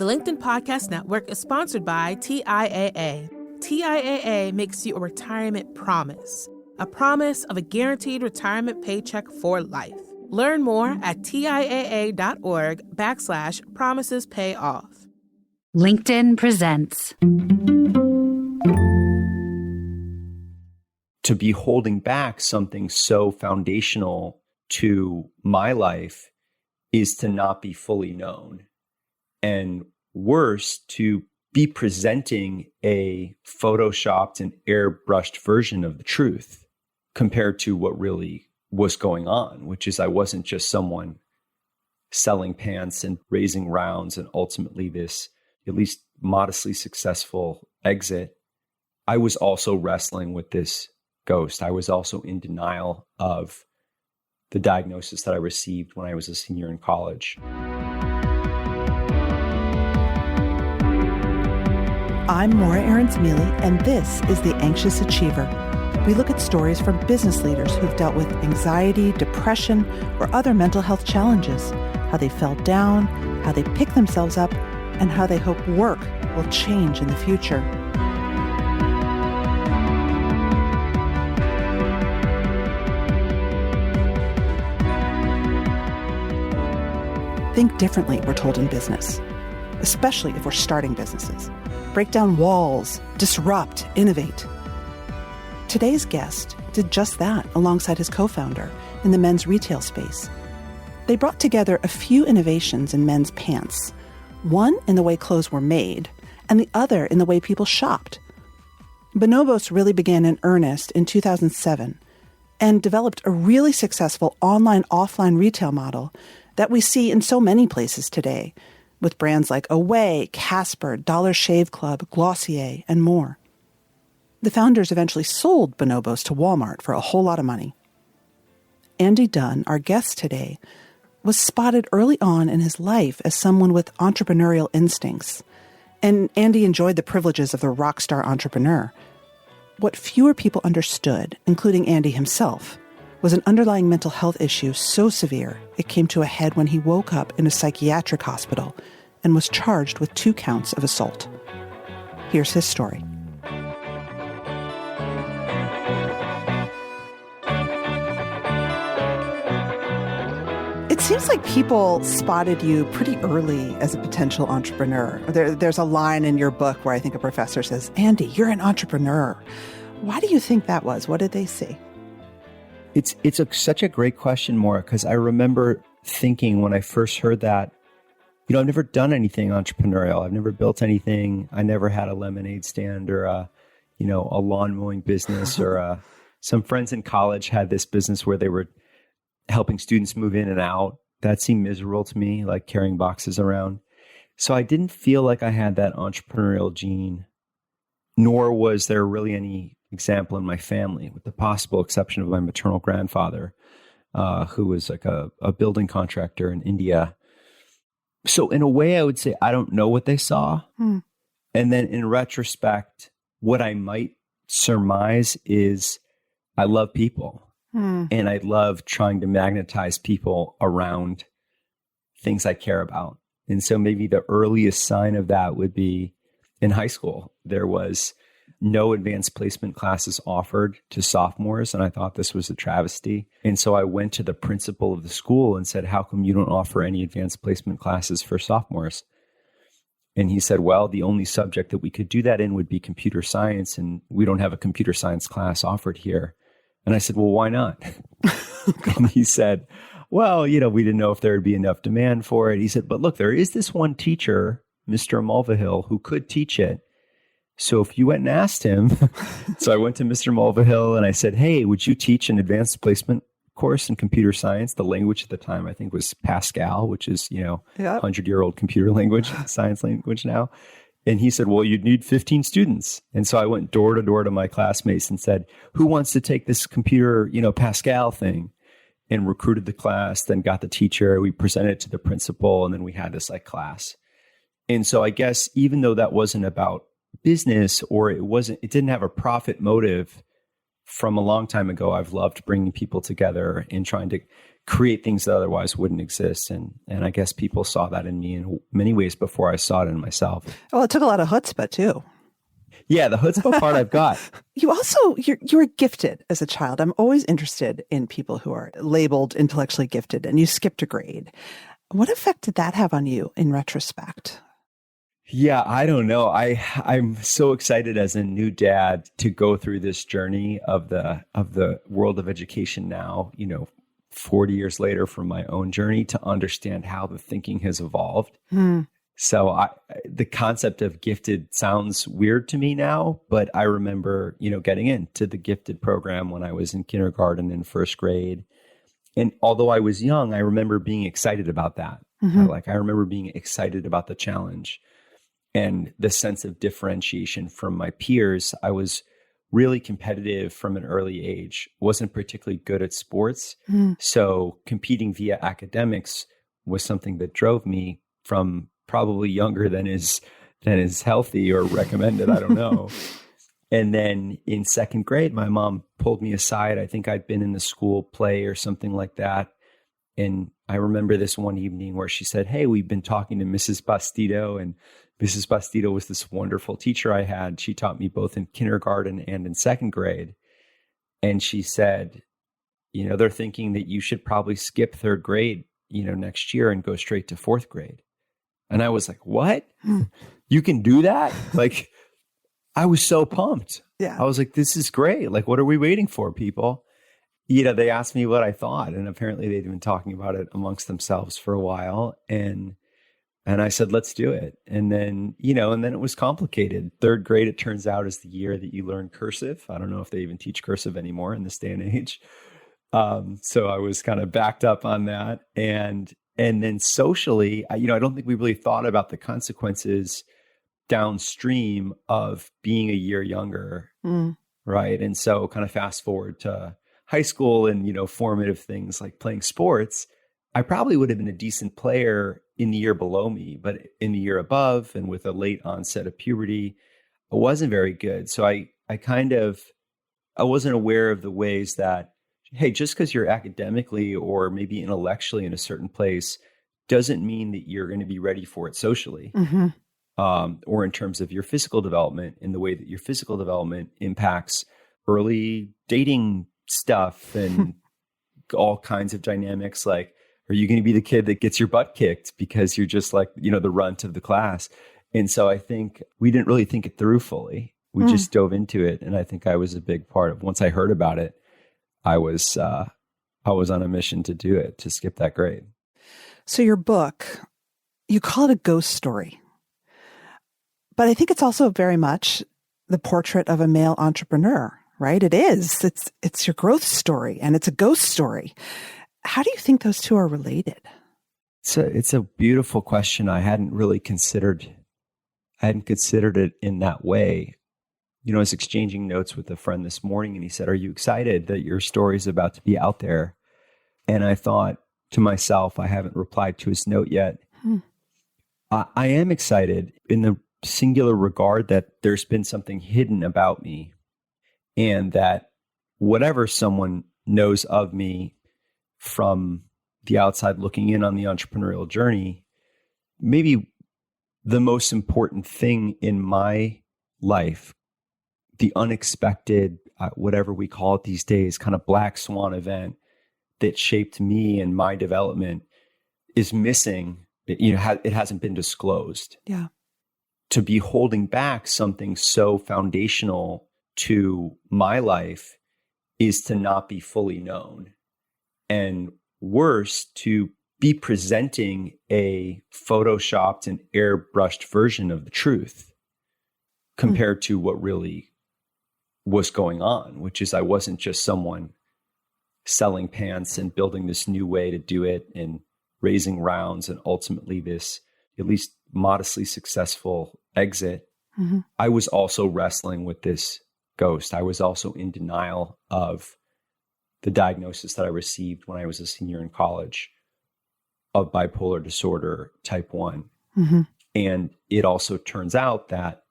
The LinkedIn Podcast Network is sponsored by TIAA. TIAA makes you a retirement promise, a promise of a guaranteed retirement paycheck for life. Learn more at TIAA.org/promises pay off. LinkedIn presents. To be holding back something so foundational to my life is to not be fully known. And worse, to be presenting a photoshopped and airbrushed version of the truth compared to what really was going on, which is I wasn't just someone selling pants and raising rounds and ultimately this at least modestly successful exit. I was also wrestling with this ghost. I was also in denial of the diagnosis that I received when I was a senior in college. I'm Morra Aarons-Mele, and this is The Anxious Achiever. We look at stories from business leaders who've dealt with anxiety, depression, or other mental health challenges, how they fell down, how they pick themselves up, and how they hope work will change in the future. Think differently, we're told in business, especially if we're starting businesses. Break down walls, disrupt, innovate. Today's guest did just that alongside his co-founder in the men's retail space. They brought together a few innovations in men's pants, one in the way clothes were made, and the other in the way people shopped. Bonobos really began in earnest in 2007 and developed a really successful online-offline retail model that we see in so many places today, with brands like Away, Casper, Dollar Shave Club, Glossier, and more. The founders eventually sold Bonobos to Walmart for a whole lot of money. Andy Dunn, our guest today, was spotted early on in his life as someone with entrepreneurial instincts, and Andy enjoyed the privileges of the rock star entrepreneur. What fewer people understood, including Andy himself, was an underlying mental health issue so severe it came to a head when he woke up in a psychiatric hospital and was charged with 2 counts of assault. Here's his story. It seems like people spotted you pretty early as a potential entrepreneur. There's a line in your book where I think a professor says, "Andy, you're an entrepreneur." Why do you think that was? What did they see? It's such a great question, Morra, because I remember thinking when I first heard that, I've never done anything entrepreneurial. I've never built anything. I never had a lemonade stand or a lawn mowing business or some friends in college had this business where they were helping students move in and out. That seemed miserable to me, like carrying boxes around. So I didn't feel like I had that entrepreneurial gene, nor was there really any example in my family, with the possible exception of my maternal grandfather, who was like a building contractor in India. So in a way, I would say I don't know what they saw. And then in retrospect, what I might surmise is I love people. And I love trying to magnetize people around things I care about. And so maybe the earliest sign of that would be in high school. There was no advanced placement classes offered to sophomores, and I thought this was a travesty. And so I went to the principal of the school and said, "How come you don't offer any advanced placement classes for sophomores?" And he said, "Well, the only subject that we could do that in would be computer science, and we don't have a computer science class offered here." And I said, "Well, why not?" And he said, "Well, we didn't know if there would be enough demand for it." He said, "But look, there is this one teacher, Mr. Mulvihill, who could teach it. So if you went and asked him," so I went to Mr. Mulvihill and I said, "Hey, would you teach an advanced placement course in computer science?" The language at the time, I think, was Pascal, which is, 100-year-old computer language, science language now. And he said, "Well, you'd need 15 students." And so I went door to door to my classmates and said, "Who wants to take this computer, Pascal thing?" And recruited the class, then got the teacher. We presented it to the principal, and then we had this class. And so I guess even though that wasn't about business or it didn't have a profit motive, from a long time ago, I've loved bringing people together and trying to create things that otherwise wouldn't exist. And I guess people saw that in me in many ways before I saw it in myself. Well, it took a lot of chutzpah too. Yeah, the chutzpah part I've got. You were gifted as a child. I'm always interested in people who are labeled intellectually gifted, and you skipped a grade. What effect did that have on you in retrospect? Yeah, I don't know. I'm so excited as a new dad to go through this journey of the world of education now, 40 years later from my own journey, to understand how the thinking has evolved. So the concept of gifted sounds weird to me now, but I remember, getting into the gifted program when I was in kindergarten and first grade. And although I was young, I remember being excited about that. I remember being excited about the challenge and the sense of differentiation from my peers. I was really competitive from an early age, wasn't particularly good at sports. So competing via academics was something that drove me from probably younger than is healthy or recommended. I don't know. And then in second grade, my mom pulled me aside. I think I'd been in the school play or something like that. And I remember this one evening where she said, "Hey, we've been talking to Mrs. Bastido, and Mrs. Bastido was this wonderful teacher I had. She taught me both in kindergarten and in second grade. And she said, they're thinking that you should probably skip third grade, next year and go straight to fourth grade." And I was like, "What? You can do that?" I was so pumped. Yeah. I was like, "This is great. What are we waiting for, people?" They asked me what I thought, and apparently they'd been talking about it amongst themselves for a while. And I said, "Let's do it." And then, and then it was complicated. Third grade, it turns out, is the year that you learn cursive. I don't know if they even teach cursive anymore in this day and age. So I was kind of backed up on that. And then socially, I don't think we really thought about the consequences downstream of being a year younger. Right. And so kind of fast forward to high school and, formative things like playing sports. I probably would have been a decent player in the year below me, but in the year above and with a late onset of puberty, I wasn't very good. So I wasn't aware of the ways that, hey, just because you're academically or maybe intellectually in a certain place doesn't mean that you're going to be ready for it socially. Or in terms of your physical development, in the way that your physical development impacts early dating stuff and all kinds of dynamics. Like, are you going to be the kid that gets your butt kicked because you're just the runt of the class? And so I think we didn't really think it through fully. We just dove into it. And I think I was a big part of, once I heard about it, I was on a mission to do it, to skip that grade. So your book, you call it a ghost story. But I think it's also very much the portrait of a male entrepreneur, right? It is. It's your growth story, and it's a ghost story. How do you think those two are related? It's a beautiful question. I hadn't considered it in that way. I was exchanging notes with a friend this morning, and he said, "Are you excited that your story is about to be out there?" And I thought to myself, I haven't replied to his note yet. I am excited in the singular regard that there's been something hidden about me, and that whatever someone knows of me from the outside looking in on the entrepreneurial journey, maybe the most important thing in my life, the unexpected, whatever we call it these days, kind of black swan event that shaped me and my development, is missing. It hasn't been disclosed. Yeah. To be holding back something so foundational to my life is to not be fully known. And worse, to be presenting a photoshopped and airbrushed version of the truth compared to what really was going on, which is I wasn't just someone selling pants and building this new way to do it and raising rounds and ultimately this at least modestly successful exit. I was also wrestling with this ghost. I was also in denial of the diagnosis that I received when I was a senior in college of bipolar disorder type 1. And it also turns out that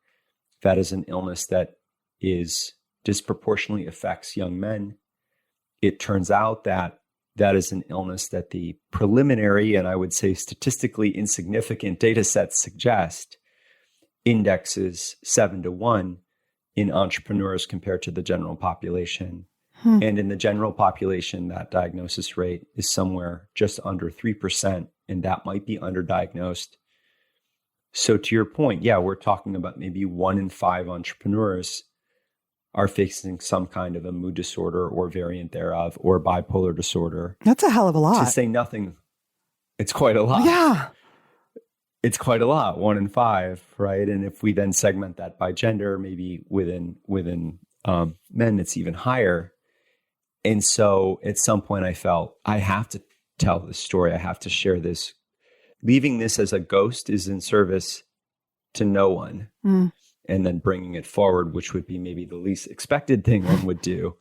that is an illness that is disproportionately affects young men. It turns out that that is an illness that the preliminary, and I would say statistically insignificant data sets suggest indexes 7-1 in entrepreneurs compared to the general population. And in the general population, that diagnosis rate is somewhere just under 3%, and that might be underdiagnosed. So to your point, yeah, we're talking about maybe 1 in 5 entrepreneurs are facing some kind of a mood disorder or variant thereof or bipolar disorder. That's a hell of a lot. To say nothing, it's quite a lot. Yeah. It's quite a lot, 1 in 5, right? And if we then segment that by gender, maybe within men, it's even higher. And so at some point I felt I have to tell this story. I have to share this. Leaving this as a ghost is in service to no one. And then bringing it forward, which would be maybe the least expected thing one would do,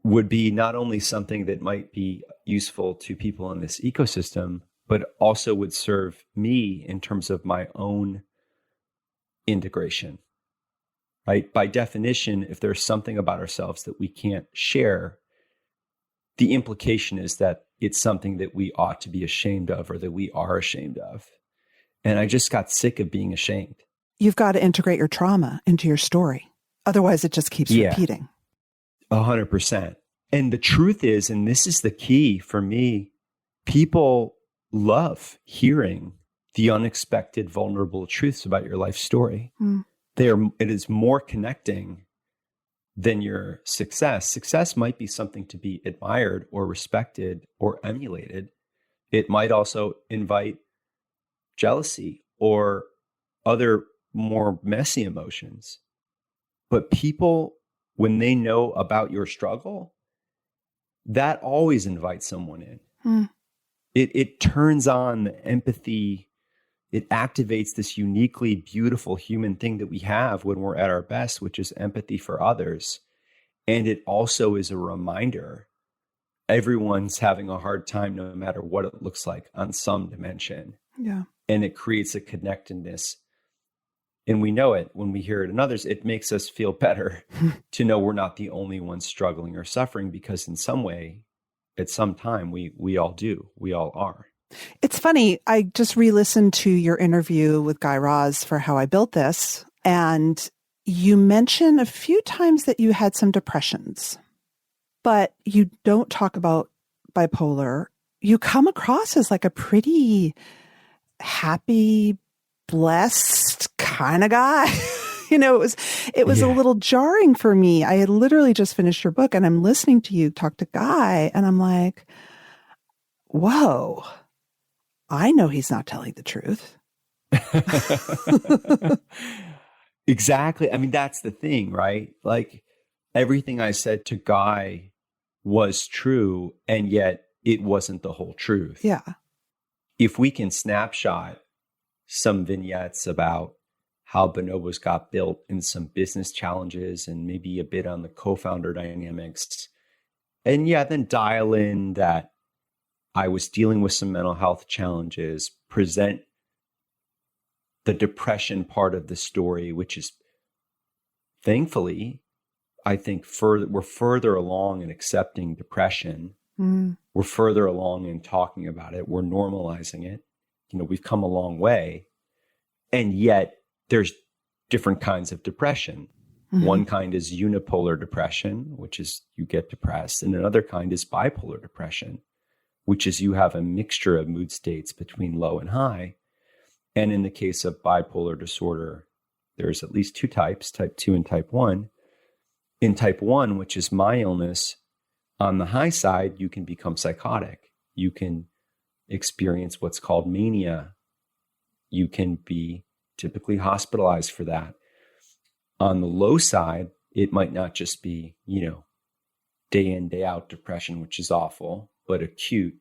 would be not only something that might be useful to people in this ecosystem, but also would serve me in terms of my own integration, right? By definition, if there's something about ourselves that we can't share, the implication is that it's something that we ought to be ashamed of or that we are ashamed of. And I just got sick of being ashamed. You've got to integrate your trauma into your story. Otherwise, it just keeps repeating. 100%. And the truth is, and this is the key for me, people love hearing the unexpected, vulnerable truths about your life story. It is more connecting than your success. Success might be something to be admired or respected or emulated. It might also invite jealousy or other more messy emotions. But people, when they know about your struggle, that always invites someone in. It turns on the empathy. It activates this uniquely beautiful human thing that we have when we're at our best, which is empathy for others. And it also is a reminder everyone's having a hard time, no matter what it looks like, on some dimension. Yeah. And it creates a connectedness. And we know it when we hear it in others. It makes us feel better to know we're not the only ones struggling or suffering, because in some way, at some time, we all do. We all are. It's funny. I just re-listened to your interview with Guy Raz for How I Built This. And you mentioned a few times that you had some depressions, but you don't talk about bipolar. You come across as like a pretty happy, blessed kind of guy. It was a little jarring for me. I had literally just finished your book and I'm listening to you talk to Guy and I'm like, whoa, I know he's not telling the truth. Exactly. I mean, that's the thing, right? Like everything I said to Guy was true, and yet it wasn't the whole truth. Yeah. If we can snapshot some vignettes about how Bonobos got built and some business challenges and maybe a bit on the co-founder dynamics, and then dial in that I was dealing with some mental health challenges, present the depression part of the story, which is thankfully, I think we're further along in accepting depression. We're further along in talking about it. We're normalizing it. We've come a long way. And yet there's different kinds of depression. One kind is unipolar depression, which is you get depressed. And another kind is bipolar depression, which is you have a mixture of mood states between low and high. And in the case of bipolar disorder, there's at least 2 types, type 2 and type 1. In type 1, which is my illness, on the high side, you can become psychotic. You can experience what's called mania. You can be typically hospitalized for that. On the low side, it might not just be, day in, day out depression, which is awful, but acute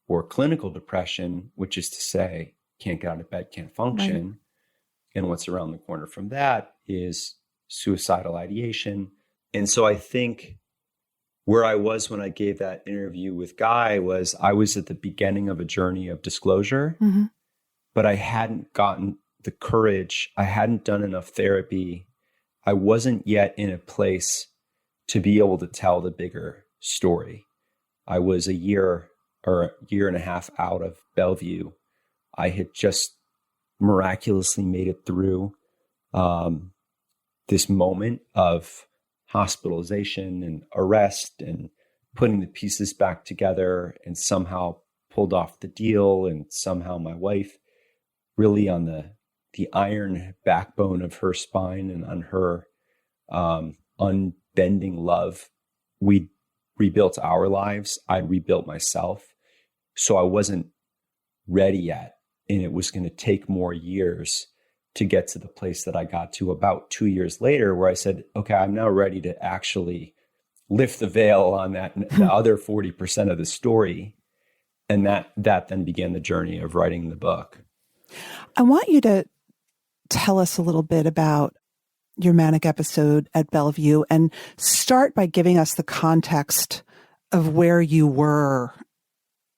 or clinical depression, which is to say, can't get out of bed, can't function. Right. And what's around the corner from that is suicidal ideation. And so I think where I was when I gave that interview with Guy was I was at the beginning of a journey of disclosure, but I hadn't gotten the courage. I hadn't done enough therapy. I wasn't yet in a place to be able to tell the bigger story. I was a year and a half out of Bellevue. I had just miraculously made it through this moment of hospitalization and arrest and putting the pieces back together, and somehow pulled off the deal. And somehow my wife, really on the iron backbone of her spine and on her unbending love, we rebuilt our lives. I rebuilt myself. So I wasn't ready yet. And it was going to take more years to get to the place that I got to about 2 years later, where I said, okay, I'm now ready to actually lift the veil on that, the other 40% of the story. And that then began the journey of writing the book. I want you to tell us a little bit about your manic episode at Bellevue, and start by giving us the context of where you were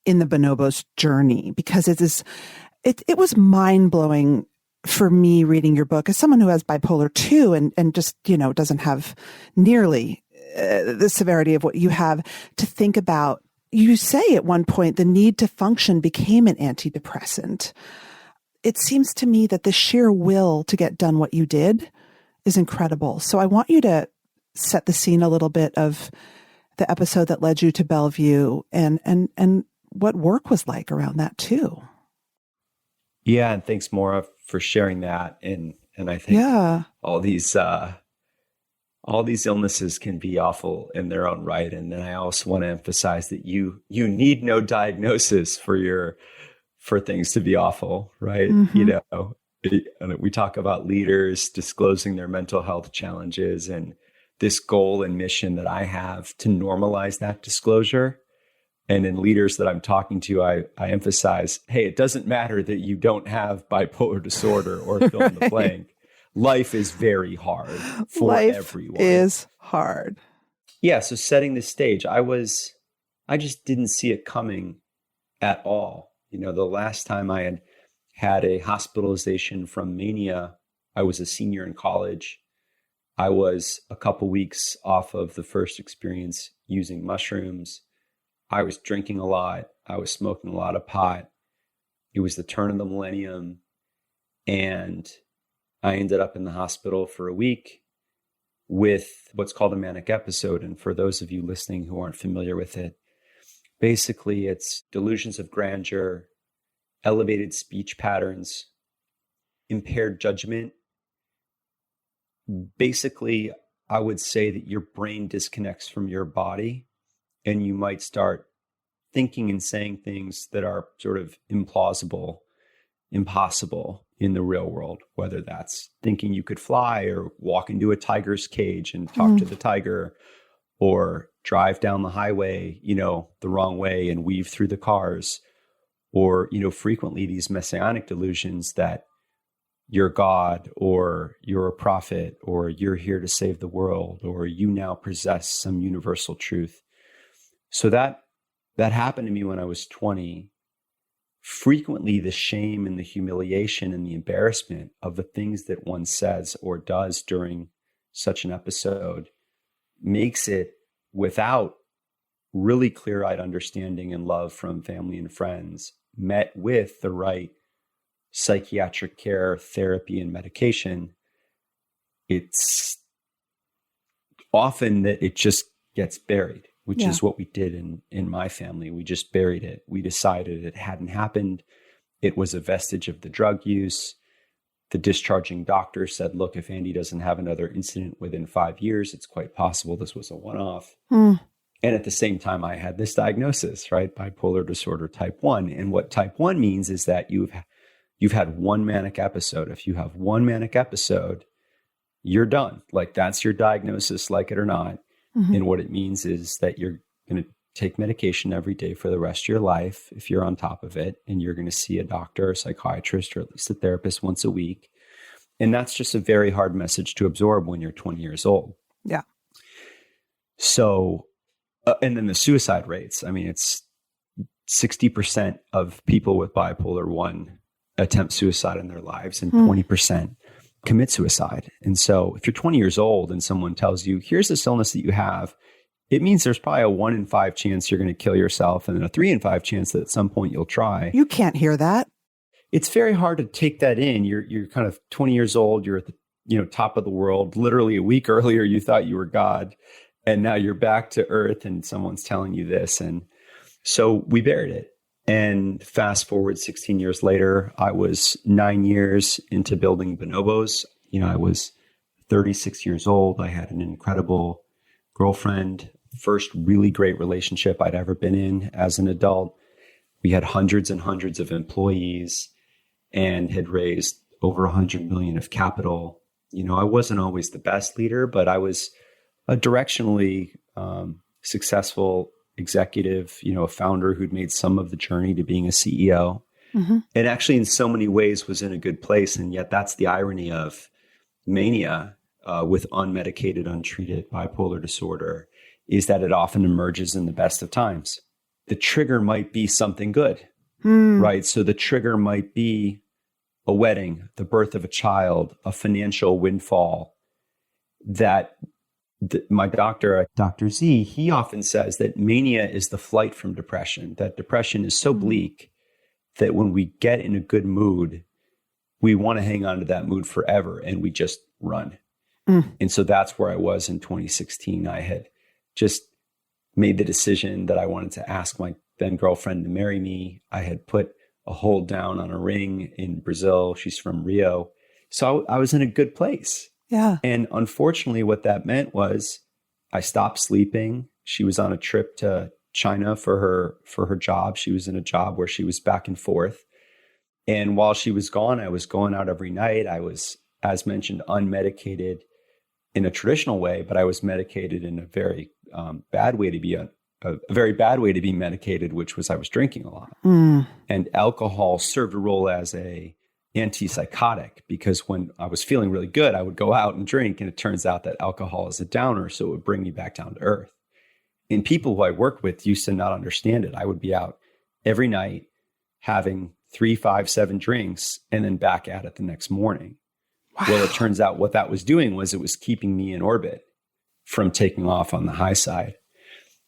in the Bonobos journey, because it was mind-blowing for me reading your book as someone who has bipolar 2 and just, doesn't have nearly the severity of what you have, to think about. You say at one point the need to function became an antidepressant. It seems to me that the sheer will to get done what you did is incredible. So I want you to set the scene a little bit of the episode that led you to Bellevue, and what work was like around that too. Yeah, and thanks, Morra, for sharing that. And I think all these illnesses can be awful in their own right. And then I also want to emphasize that you need no diagnosis for things to be awful, right? And we talk about leaders disclosing their mental health challenges, and this goal and mission that I have to normalize that disclosure. And in leaders that I'm talking to, I emphasize, hey, it doesn't matter that you don't have bipolar disorder or fill in the blank. Life is very hard for everyone. Life is hard. Yeah. So setting the stage, I just didn't see it coming at all. The last time I had a hospitalization from mania, I was a senior in college. I was a couple weeks off of the first experience using mushrooms. I was drinking a lot. I was smoking a lot of pot. It was the turn of the millennium. And I ended up in the hospital for a week with what's called a manic episode. And for those of you listening who aren't familiar with it, basically it's delusions of grandeur, elevated speech patterns, impaired judgment. Basically, I would say that your brain disconnects from your body, and you might start thinking and saying things that are sort of implausible, impossible in the real world, whether that's thinking you could fly or walk into a tiger's cage and talk to the tiger, or drive down the highway, the wrong way and weave through the cars, or, frequently these messianic delusions that you're God, or you're a prophet, or you're here to save the world, or you now possess some universal truth. So that happened to me when I was 20. Frequently, the shame and the humiliation and the embarrassment of the things that one says or does during such an episode makes it, without really clear-eyed understanding and love from family and friends, met with the right psychiatric care, therapy, and medication, it's often that it just gets buried, which is what we did in my family. We just buried it. We decided it hadn't happened. It was a vestige of the drug use. The discharging doctor said, look, if Andy doesn't have another incident within 5 years, it's quite possible this was a one-off. And at the same time, I had this diagnosis, right? Bipolar disorder type 1. And what type 1 means is that you've had one manic episode. If you have one manic episode, you're done. Like, that's your diagnosis, like it or not. And what it means is that you're going to take medication every day for the rest of your life, if you're on top of it, and you're going to see a doctor, a psychiatrist, or at least a therapist once a week. And that's just a very hard message to absorb when you're 20 years old. Yeah. So, and then the suicide rates, I mean, it's 60% of people with bipolar 1 attempt suicide in their lives, and 20% commit suicide. And so if you're 20 years old and someone tells you, here's this illness that you have, it means there's probably a 1 in 5 chance you're going to kill yourself and a 3 in 5 chance that at some point you'll try. You can't hear that. It's very hard to take that in. You're kind of 20 years old. You're at the top of the world. Literally a week earlier, you thought you were God. And now you're back to earth and someone's telling you this. And so we buried it. And fast forward 16 years later, I was 9 years into building Bonobos. I was 36 years old. I had an incredible girlfriend, first really great relationship I'd ever been in as an adult. We had hundreds and hundreds of employees and had raised over 100 million of capital. I wasn't always the best leader, but I was a directionally successful executive, a founder who'd made some of the journey to being a CEO. Mm-hmm. And actually in so many ways was in a good place. And yet that's the irony of mania with unmedicated, untreated bipolar disorder, is that it often emerges in the best of times. The trigger might be something good, right? So the trigger might be a wedding, the birth of a child, a financial windfall. That my doctor, Dr. Z, he often says that mania is the flight from depression, that depression is so bleak that when we get in a good mood, we want to hang on to that mood forever and we just run. And so that's where I was in 2016. I had just made the decision that I wanted to ask my then girlfriend to marry me. I had put a hold down on a ring in Brazil. She's from Rio. So I was in a good place. Yeah. And unfortunately, what that meant was I stopped sleeping. She was on a trip to China for her job. She was in a job where she was back and forth. And while she was gone, I was going out every night. I was, as mentioned, unmedicated in a traditional way, but I was medicated in a very bad way to be a very bad way to be medicated, which was I was drinking a lot. And alcohol served a role as a antipsychotic, because when I was feeling really good, I would go out and drink, and it turns out that alcohol is a downer, so it would bring me back down to earth. And people who I worked with used to not understand it. I would be out every night having 3, 5, 7 drinks and then back at it the next morning. Wow. Well, it turns out what that was doing was it was keeping me in orbit from taking off on the high side.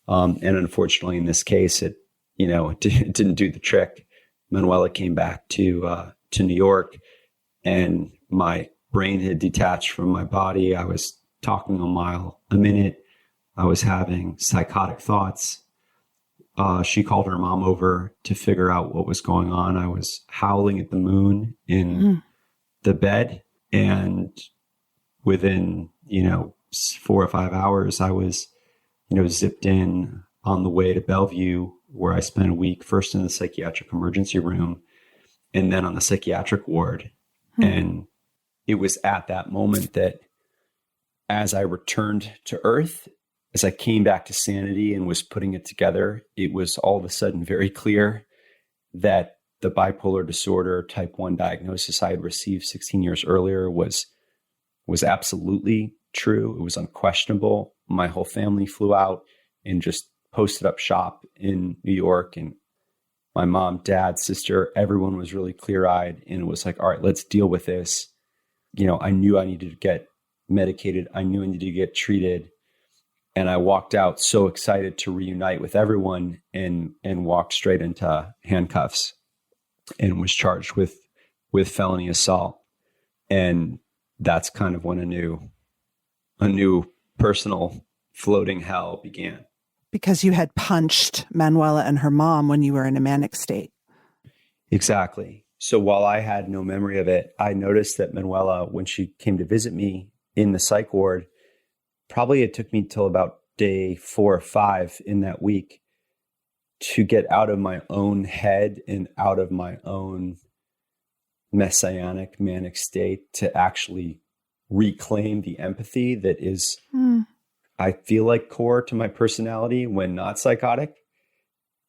And unfortunately, in this case, it didn't do the trick. Manuela came back to New York, and my brain had detached from my body. I was talking a mile a minute. I was having psychotic thoughts. She called her mom over to figure out what was going on. I was howling at the moon in the bed. And within, 4 or 5 hours, I was, zipped in on the way to Bellevue, where I spent a week, first in the psychiatric emergency room and then on the psychiatric ward. And it was at that moment that as I returned to earth, as I came back to sanity and was putting it together, it was all of a sudden very clear that the bipolar disorder type 1 diagnosis I had received 16 years earlier was absolutely true. It was unquestionable. My whole family flew out and just posted up shop in New York, and my mom, dad, sister, everyone was really clear-eyed, and it was like, all right, let's deal with this. I knew I needed to get medicated. I knew I needed to get treated. And I walked out so excited to reunite with everyone, and walked straight into handcuffs and was charged with felony assault. And that's kind of when a new personal floating hell began. Because you had punched Manuela and her mom when you were in a manic state. Exactly. So while I had no memory of it, I noticed that Manuela, when she came to visit me in the psych ward, probably it took me till about day 4 or 5 in that week to get out of my own head and out of my own messianic manic state to actually reclaim the empathy that is, I feel like, core to my personality when not psychotic.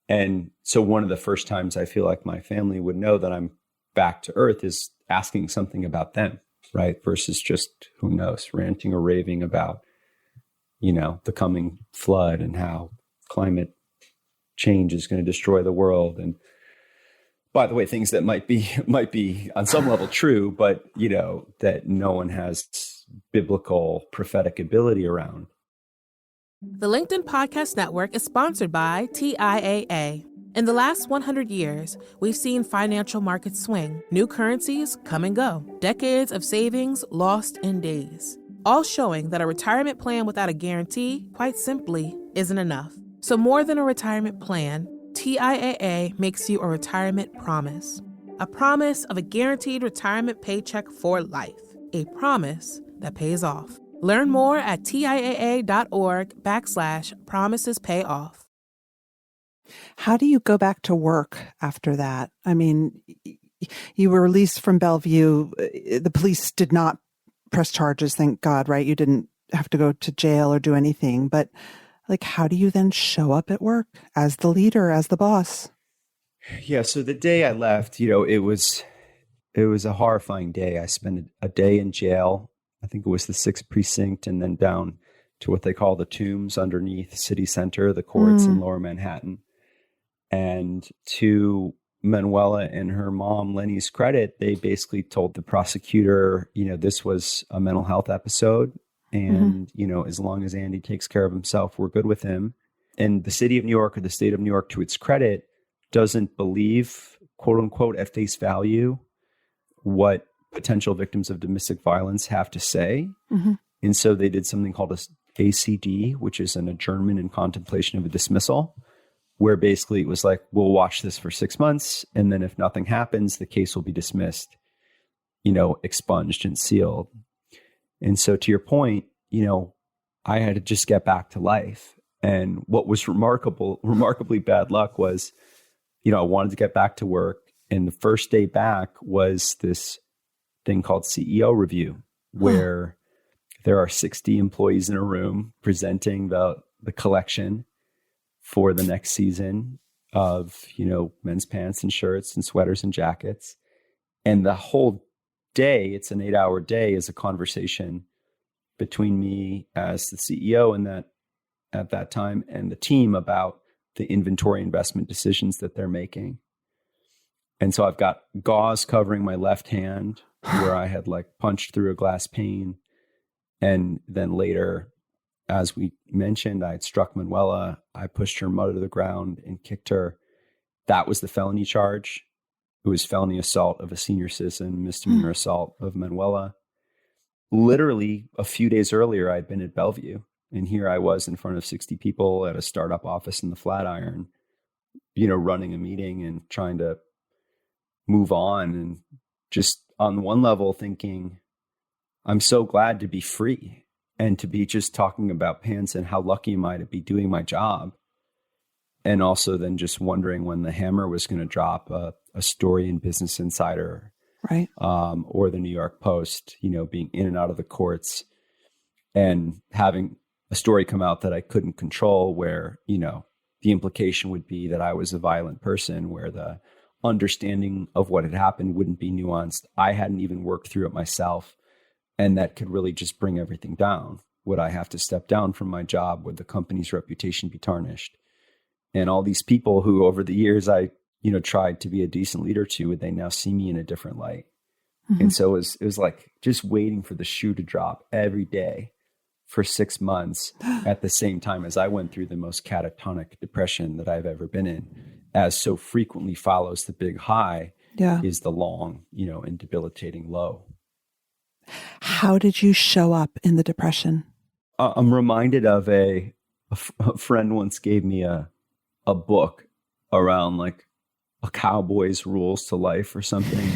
And so one of the first times I feel like my family would know that I'm back to earth is asking something about them, right? Versus just, who knows, ranting or raving about, the coming flood and how climate change is going to destroy the world. And by the way, things that might be on some level true, but that no one has biblical prophetic ability around. The LinkedIn Podcast Network is sponsored by TIAA. In the last 100 years, we've seen financial markets swing, new currencies come and go, decades of savings lost in days, all showing that a retirement plan without a guarantee, quite simply, isn't enough. So more than a retirement plan, TIAA makes you a retirement promise. A promise of a guaranteed retirement paycheck for life. A promise that pays off. Learn more at TIAA.org/promisespayoff. How do you go back to work after that? I mean, you were released from Bellevue. The police did not press charges, thank God, right? You didn't have to go to jail or do anything. But how do you then show up at work as the leader, as the boss? Yeah. So the day I left, it was a horrifying day. I spent a day in jail. I think it was the 6th precinct, and then down to what they call the tombs underneath City Center, the courts in Lower Manhattan. And to Manuela and her mom, Lenny's credit, they basically told the prosecutor, this was a mental health episode. And, as long as Andy takes care of himself, we're good with him. And the city of New York, or the state of New York, to its credit, doesn't believe, quote unquote, at face value, what potential victims of domestic violence have to say. And so they did something called a ACD, which is an adjournment in contemplation of a dismissal, where basically it was like, we'll watch this for 6 months. And then if nothing happens, the case will be dismissed, expunged and sealed. And so to your point, I had to just get back to life. And what was remarkably bad luck was, I wanted to get back to work. And the first day back was this thing called CEO review, where there are 60 employees in a room presenting the collection for the next season of, men's pants and shirts and sweaters and jackets. And the whole day, it's an 8-hour day, is a conversation between me as the CEO and at that time and the team about the inventory investment decisions that they're making. And so I've got gauze covering my left hand where I had punched through a glass pane. And then later, as we mentioned, I had struck Manuela. I pushed her mother to the ground and kicked her. That was the felony charge. It was felony assault of a senior citizen, misdemeanor assault of Manuela. Literally a few days earlier, I'd been at Bellevue. And here I was in front of 60 people at a startup office in the Flatiron, running a meeting and trying to move on. And just on one level thinking, I'm so glad to be free and to be just talking about pants and how lucky am I to be doing my job. And also then just wondering when the hammer was going to drop a story in Business Insider, right? Or the New York Post, being in and out of the courts and having a story come out that I couldn't control, where, the implication would be that I was a violent person, where the understanding of what had happened wouldn't be nuanced. I hadn't even worked through it myself. And that could really just bring everything down. Would I have to step down from my job? Would the company's reputation be tarnished? And all these people who over the years I, tried to be a decent leader to, would they now see me in a different light? And so it was like just waiting for the shoe to drop every day for 6 months at the same time as I went through the most catatonic depression that I've ever been in, as so frequently follows the big high is the long, and debilitating low. How did you show up in the depression? I'm reminded of a friend once gave me a book around a cowboy's rules to life or something,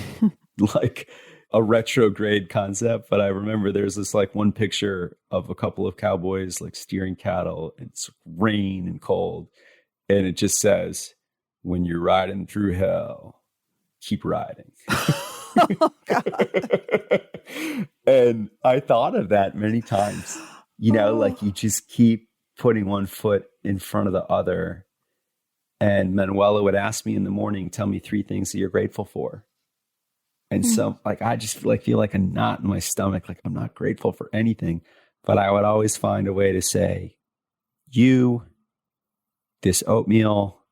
like a retrograde concept. But I remember there's this one picture of a couple of cowboys steering cattle. It's rain and cold. And it just says, when you're riding through hell, keep riding. Oh, God. And I thought of that many times, you just keep putting one foot in front of the other. And Manuela would ask me in the morning, tell me 3 things that you're grateful for. And so I just feel like a knot in my stomach. I'm not grateful for anything, but I would always find a way to say, you, this oatmeal,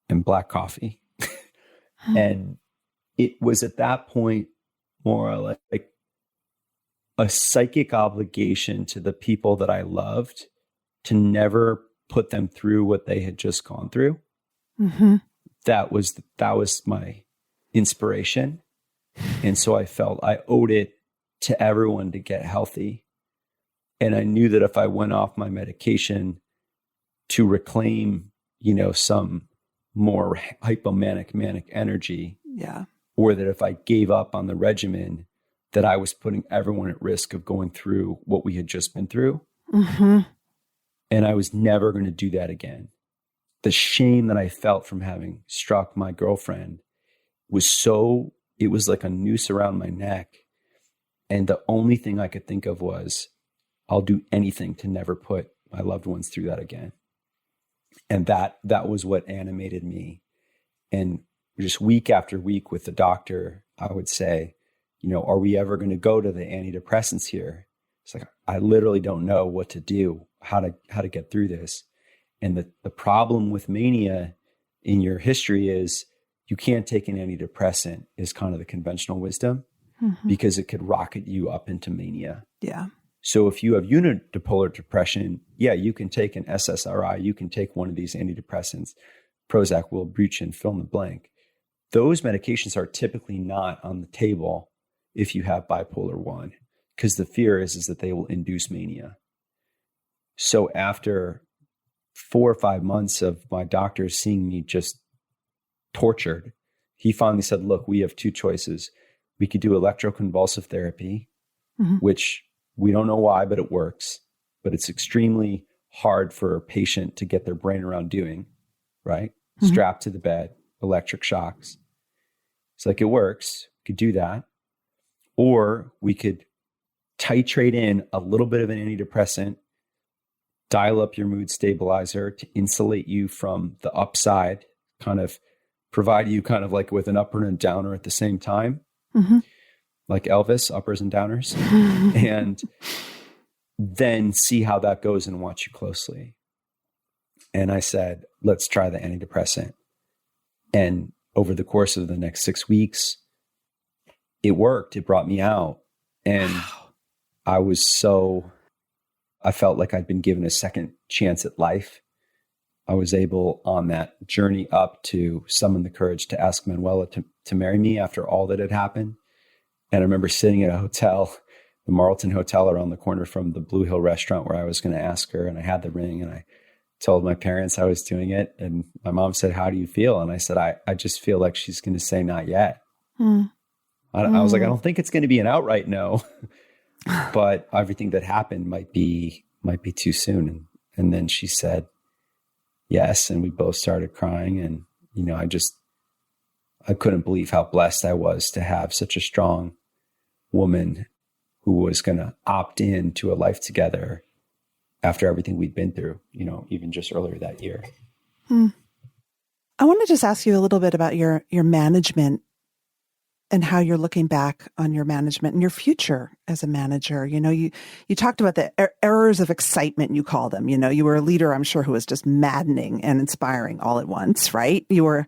and black coffee. And it was at that point more like a psychic obligation to the people that I loved to never put them through what they had just gone through. That was my inspiration. And so I felt I owed it to everyone to get healthy. And I knew that if I went off my medication to reclaim, some more hypomanic, manic energy, or that if I gave up on the regimen, that I was putting everyone at risk of going through what we had just been through. And I was never going to do that again. The shame that I felt from having struck my girlfriend it was like a noose around my neck. And the only thing I could think of was, I'll do anything to never put my loved ones through that again. And that was what animated me. And just week after week with the doctor, I would say, are we ever going to go to the antidepressants here? It's like, I literally don't know what to do, how to get through this. And the problem with mania in your history is you can't take an antidepressant is kind of the conventional wisdom, because it could rocket you up into mania. Yeah. So if you have unipolar depression, you can take an SSRI, you can take one of these antidepressants, Prozac, Wellbutrin, fill in the blank. Those medications are typically not on the table if you have bipolar 1, because the fear is that they will induce mania. So after 4 or 5 months of my doctor seeing me just tortured, he finally said, look, we have 2 choices. We could do electroconvulsive therapy, which we don't know why, but it works. But it's extremely hard for a patient to get their brain around doing, right? Strapped to the bed, electric shocks. It's like, it works. We could do that. Or we could titrate in a little bit of an antidepressant, dial up your mood stabilizer to insulate you from the upside, kind of provide you kind of like with an upper and a downer at the same time, like Elvis, uppers and downers, and then see how that goes and watch you closely. And I said, let's try the antidepressant. And over the course of the next 6 weeks, it worked. It brought me out. And I felt like I'd been given a second chance at life. I was able on that journey up to summon the courage to ask Manuela to marry me after all that had happened. And I remember sitting at a hotel, the Marlton Hotel around the corner from the Blue Hill restaurant, where I was going to ask her, and I had the ring and I told my parents I was doing it. And my mom said, how do you feel? And I said, I just feel like she's going to say not yet. I was like, I don't think it's going to be an outright no, but everything that happened might be too soon. And then she said yes. And we both started crying. And, I couldn't believe how blessed I was to have such a strong woman who was going to opt in to a life together after everything we'd been through, even just earlier that year. I want to just ask you a little bit about your management and how you're looking back on your management and your future as a manager. You talked about the errors of excitement, you call them. You were a leader, I'm sure, who was just maddening and inspiring all at once, right? You were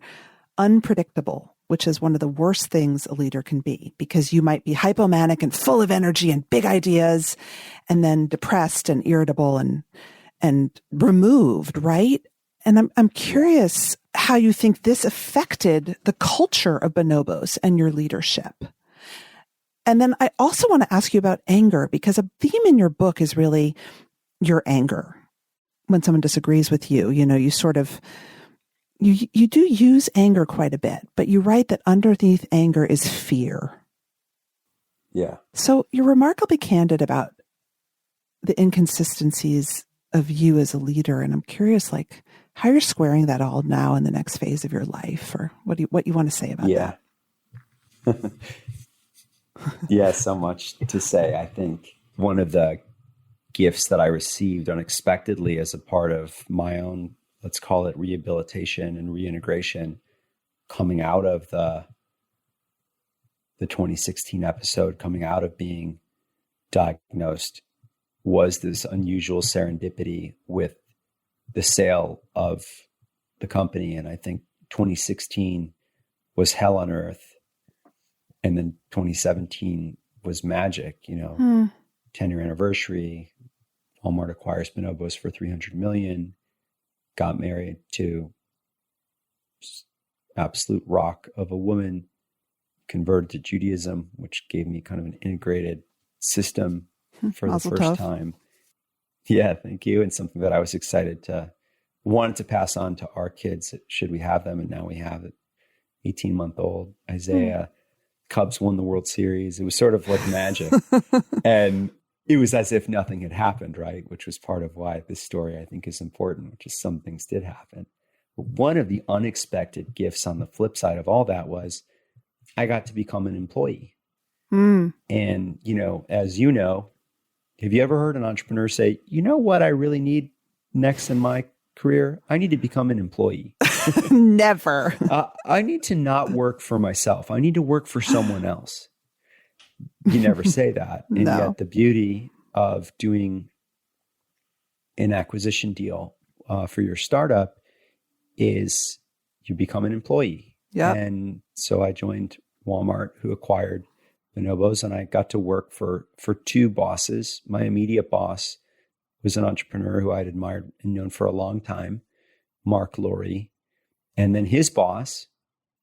unpredictable, which is one of the worst things a leader can be, because you might be hypomanic and full of energy and big ideas, and then depressed and irritable and removed, right? And I'm curious how you think this affected the culture of Bonobos and your leadership. And then I also want to ask you about anger, because a theme in your book is really your anger. When someone disagrees with you, you sort of, you do use anger quite a bit, but you write that underneath anger is fear. Yeah. So you're remarkably candid about the inconsistencies of you as a leader. And I'm curious, how you're squaring that all now in the next phase of your life, or what you want to say about that. Yeah, so much to say. I think one of the gifts that I received unexpectedly as a part of my own, let's call it rehabilitation and reintegration, coming out of the 2016 episode, coming out of being diagnosed, was this unusual serendipity with the sale of the company. And I think 2016 was hell on earth. And then 2017 was magic, 10-year anniversary. Walmart acquires Bonobos for $300 million, got married to absolute rock of a woman, converted to Judaism, which gave me kind of an integrated system for the first time. Yeah, thank you. And something that I was wanted to pass on to our kids should we have them. And now we have it. 18-month-old Isaiah. Cubs won the World Series. It was sort of like magic. And it was as if nothing had happened, right? Which was part of why this story I think is important, which is some things did happen. But one of the unexpected gifts on the flip side of all that was I got to become an employee. And, as you know, have you ever heard an entrepreneur say, you know what I really need next in my career? I need to become an employee. Never. I need to not work for myself. I need to work for someone else. You never say that. And yet the beauty of doing an acquisition deal for your startup is you become an employee. Yeah. And so I joined Walmart, who acquired Bonobos, and I got to work for two bosses. My immediate boss was an entrepreneur who I'd admired and known for a long time, Mark Laurie. And then his boss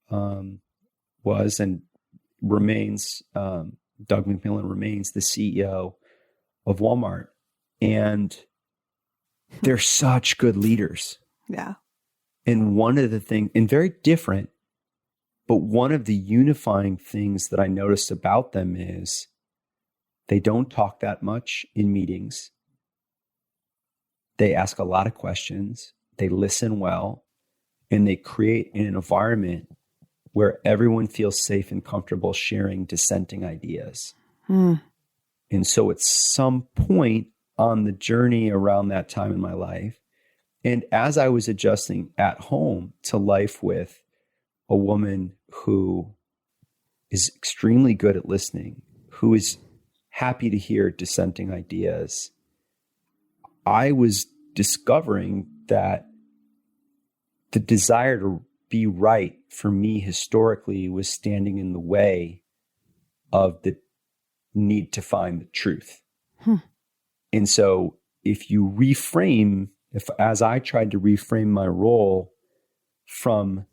was and remains, Doug McMillon remains the CEO of Walmart. And they're such good leaders. Yeah. And one of the things, and very different, but one of the unifying things that I noticed about them is they don't talk that much in meetings. They ask a lot of questions. They listen well. And they create an environment where everyone feels safe and comfortable sharing dissenting ideas. And so at some point on the journey around that time in my life, and as I was adjusting at home to life with a woman who is extremely good at listening, who is happy to hear dissenting ideas, I was discovering that the desire to be right for me historically was standing in the way of the need to find the truth. And so as I tried to reframe my role from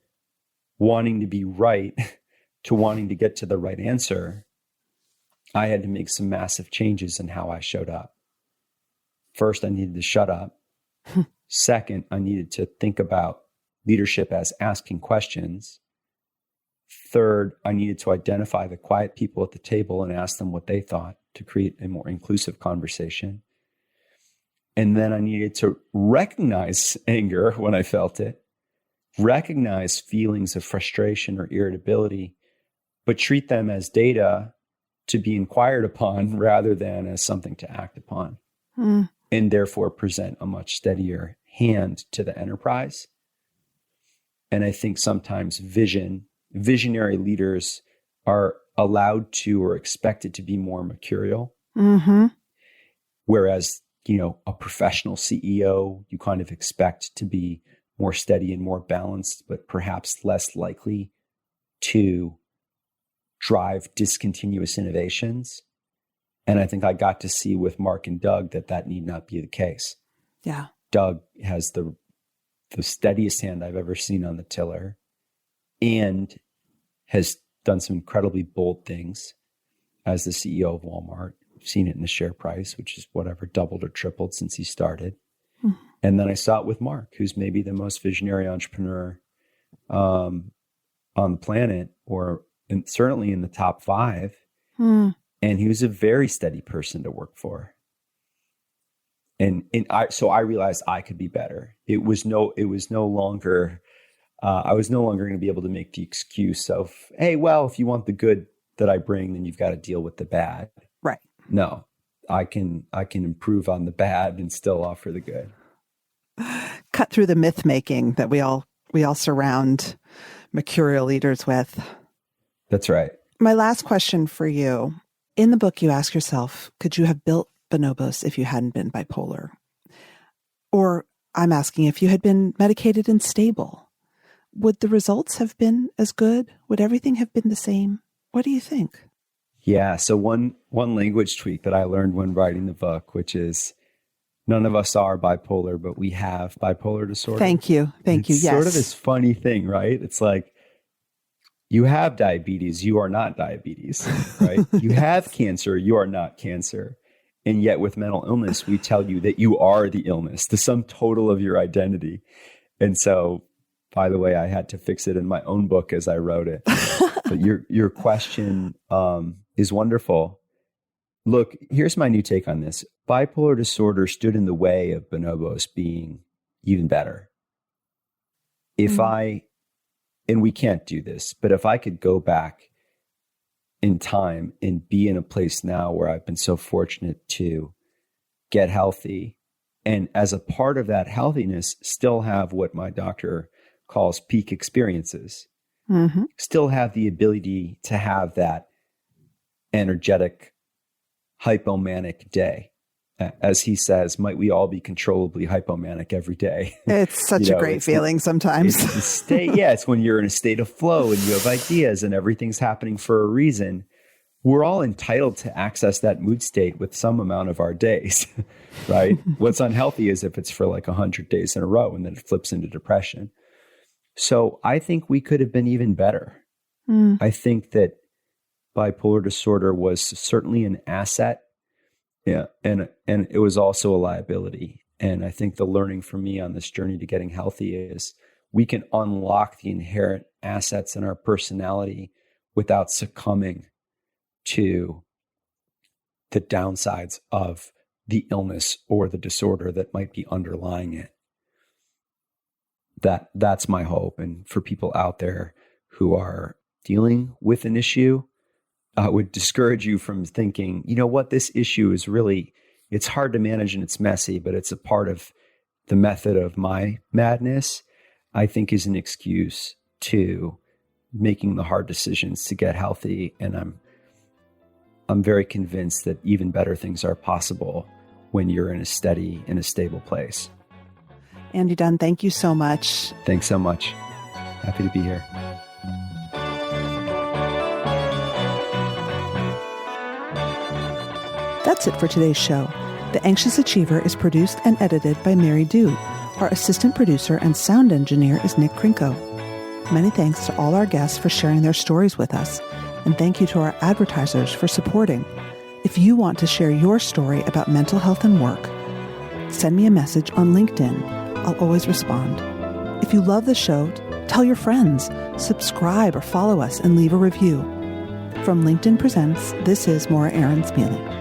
wanting to be right to wanting to get to the right answer, I had to make some massive changes in how I showed up. First, I needed to shut up. Second, I needed to think about leadership as asking questions. Third, I needed to identify the quiet people at the table and ask them what they thought to create a more inclusive conversation. And then I needed to recognize anger when I felt it, recognize feelings of frustration or irritability, but treat them as data to be inquired upon rather than as something to act upon. And therefore present a much steadier hand to the enterprise. And I think sometimes visionary leaders are allowed to or expected to be more mercurial. Whereas, a professional CEO, you kind of expect to be more steady and more balanced, but perhaps less likely to drive discontinuous innovations. And I think I got to see with Mark and Doug that need not be the case. Yeah. Doug has the steadiest hand I've ever seen on the tiller and has done some incredibly bold things as the CEO of Walmart. We've seen it in the share price, which is doubled or tripled since he started. And then I saw it with Mark, who's maybe the most visionary entrepreneur on the planet, certainly in the top 5. And he was a very steady person to work for. So I realized I could be better. I was no longer going to be able to make the excuse of, hey, well, if you want the good that I bring, then you've got to deal with the bad. Right. No, I can improve on the bad and still offer the good. Cut through the myth making that we all surround mercurial leaders with. That's right. My last question for you. In the book, you ask yourself, could you have built Bonobos if you hadn't been bipolar? Or I'm asking if you had been medicated and stable. would the results have been as good? Would everything have been the same? What do you think? Yeah. So one language tweak that I learned when writing the book, which is none of us are bipolar, but we have bipolar disorder. Thank you. Thank you. It's Yes. sort of this funny thing, right? It's like you have diabetes, you are not diabetes, right? You have cancer, you are not cancer. And yet with mental illness, we tell you that you are the illness, the sum total of your identity. And so, by the way, I had to fix it in my own book as I wrote it. But your question is wonderful. Look, here's my new take on this. Bipolar disorder stood in the way of Bonobos being even better. And we can't do this, but if I could go back in time and be in a place now where I've been so fortunate to get healthy, and as a part of that healthiness, still have what my doctor calls peak experiences, still have the ability to have that energetic, hypomanic day. As he says, might we all be controllably hypomanic every day? It's such a great feeling sometimes. It's when you're in a state of flow and you have ideas and everything's happening for a reason. We're all entitled to access that mood state with some amount of our days, right? What's unhealthy is if it's for like 100 days in a row and then it flips into depression. So I think we could have been even better. I think that bipolar disorder was certainly an asset. Yeah. And it was also a liability. And I think the learning for me on this journey to getting healthy is we can unlock the inherent assets in our personality without succumbing to the downsides of the illness or the disorder that might be underlying it. That's my hope. And for people out there who are dealing with an issue, I would discourage you from thinking, you know what, this issue is really, it's hard to manage and it's messy, but it's a part of the method of my madness, I think is an excuse to making the hard decisions to get healthy. And I'm very convinced that even better things are possible when you're in a steady, in a stable place. Andy Dunn, thank you so much. Thanks so much. Happy to be here. That's it for today's show. The Anxious Achiever is produced and edited by Mary Dew. Our assistant producer and sound engineer is Nick Krinko. Many thanks to all our guests for sharing their stories with us, and thank you to our advertisers for supporting. If you want to share your story about mental health and work, send me a message on LinkedIn. I'll always respond. If you love the show, tell your friends, subscribe or follow us, and leave a review. From LinkedIn Presents, this is Morra Aarons-Mele.